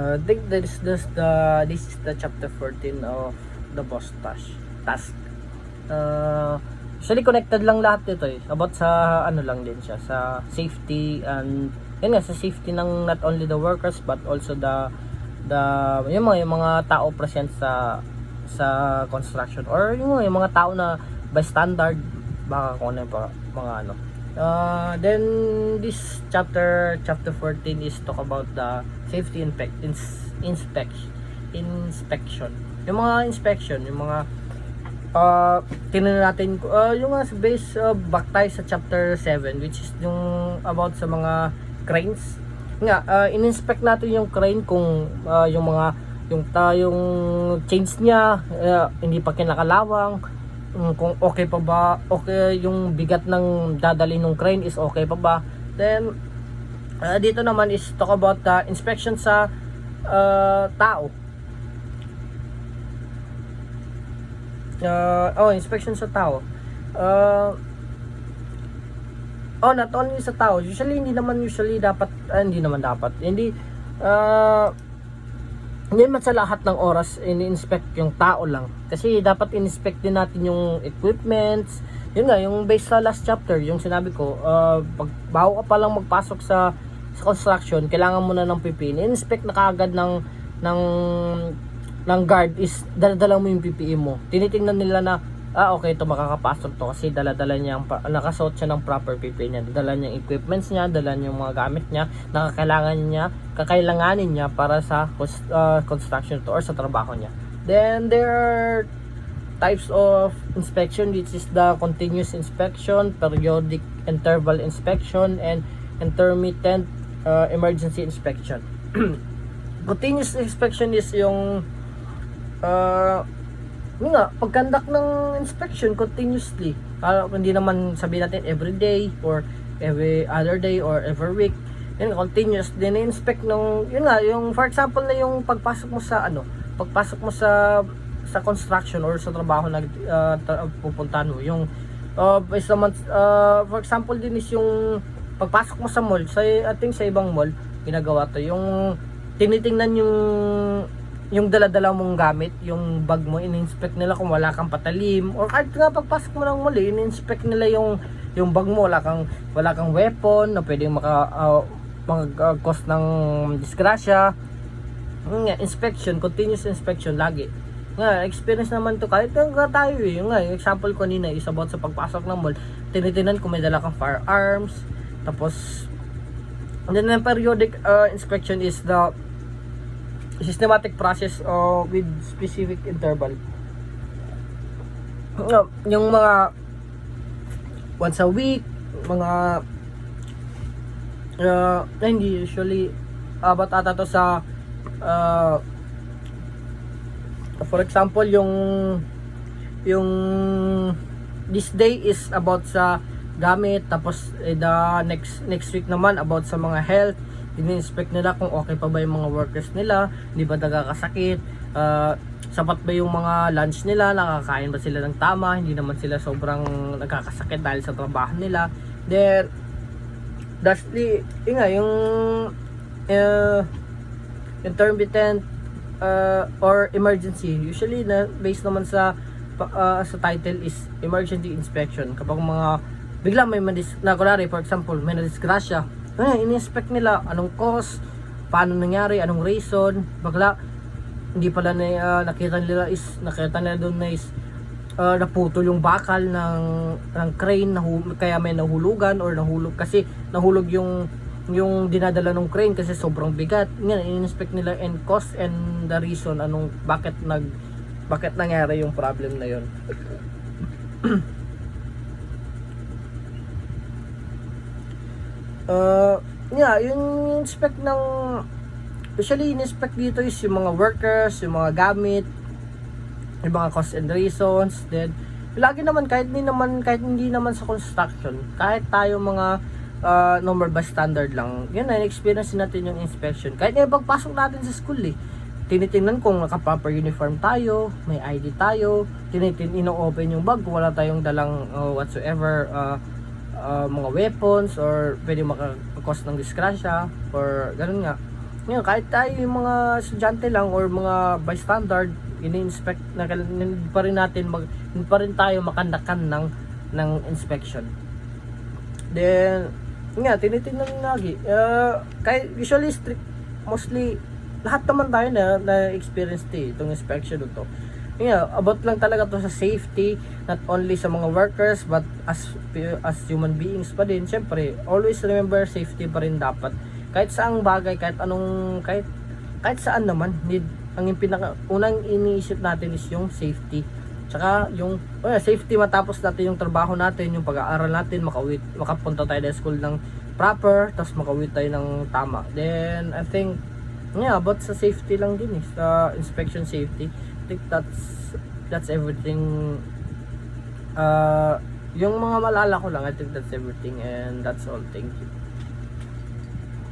I think this is the chapter 14 of the boss task. Usually connected lang lahat nito about sa ano lang din siya, sa safety, and yun nga, sa safety ng not only the workers but also the yung mga tao present sa construction, or yung mga tao na by standard, baka kung ano pa mga ano. Then this chapter 14 is talk about the safety inspection. Yung mga inspection, yung mga tingnan natin yung base back tayo sa chapter 7, which is yung about sa mga cranes. Nga, in-inspect natin yung crane kung yung mga yung chains niya hindi pa kinakalawang, kung okay pa ba, okay yung bigat ng dadalhin ng crane is okay pa ba. Then dito naman is talk about the inspection sa tao. Inspection sa tao. Not only sa tao. Hindi naman sa lahat ng oras ini-inspect yung tao lang. Kasi dapat in-inspect din natin yung equipments. Yun nga, yung based sa last chapter, yung sinabi ko, pag bago ka pa lang magpasok sa construction, kailangan mo na ng PPE. In-inspect na kaagad ng guard is dala-dala mo yung PPE mo. Tinitingnan nila na okay, ito makakapasok to kasi dala-dala niya, nakasuot siya ng proper PPE niya, dala niya yung equipments niya, dala niya yung mga gamit niya na kakailanganin niya para sa construction to or sa trabaho niya. Then there are types of inspection, which is the continuous inspection, periodic interval inspection, and intermittent emergency inspection. Continuous inspection is yung pag-conduct ng inspection continuously. Hindi naman sabihin natin every day or every other day or every week. Yun, continuous din inspect ng yung for example na yung pagpasok mo sa construction or sa trabaho na pupuntahan mo. Yung for example din is yung pagpasok mo sa mall, sa ibang mall ginagawa to, yung tinitingnan yung dala-dala mong gamit, yung bag mo, in-inspect nila kung wala kang patalim, or kahit nga pagpasok mo ng mall, in-inspect nila yung bag mo, wala kang weapon na pwedeng mag-cause ng disgrasya. Inspection, continuous inspection lagi. Experience naman to kahit nga tayo yung example ko kanina is about sa pagpasok ng mall, tinitingnan kung may dala kang firearms. Tapos and then the periodic inspection is the systematic process with specific interval. Yung mga once a week, mga hindi usually about ata to sa for example yung this day is about sa gamit, tapos the next week naman about sa mga health. Ini-inspect nila kung okay pa ba yung mga workers nila, hindi ba nagkakasakit, sapat ba yung mga lunch nila, nakakain ba sila ng tama, hindi naman sila sobrang nagkakasakit dahil sa trabaho nila. Then lastly, yung intermittent or emergency, usually na based naman sa title is emergency inspection. Kapag mga bigla may kunwari, for example, may nadisgrasya, in-inspect nila anong cause, paano nangyari, anong reason. Bagla hindi pala nakita nila doon na naputol yung bakal ng crane, kaya may nahulugan or nahulog kasi nahulog yung dinadala ng crane kasi sobrang bigat. In-inspect nila and cause and the reason, bakit nangyari yung problem na yon. Yung inspect ng usually in-inspect dito is yung mga workers, yung mga gamit, yung mga cause and reasons. Then lagi naman kahit hindi naman sa construction, kahit tayo mga normal by standard lang, yun na experience natin yung inspection. Kahit pagpasok natin sa school tinitingnan kung naka-proper uniform tayo, may ID tayo, ino-open yung bag kung wala tayong dalang whatsoever mga weapons or pwede maka-cause ng disgrasya or ganun nga. Ngayon, kahit tayo yung mga estudyante lang or mga bystander, ini-inspect na hindi pa rin natin hindi pa rin tayo makandakan ng inspection. Then nga tinitingnan lagi. Kahit usually strict, mostly lahat naman tayo na experience itong inspection to. About lang talaga to sa safety, not only sa mga workers but as human beings pa din. Syempre, always remember safety pa rin dapat. Kahit saang bagay, kahit saan naman, ang unang iniisip natin is yung safety. Tsaka yung safety matapos natin yung trabaho natin, yung pag-aaral natin, makapunta tayo sa school ng proper, tapos makauwi tayo ng tama. Then I think about sa safety lang din sa inspection safety. I think that's everything. Yung mga malala ko lang, I think that's everything, and that's all. Thank you.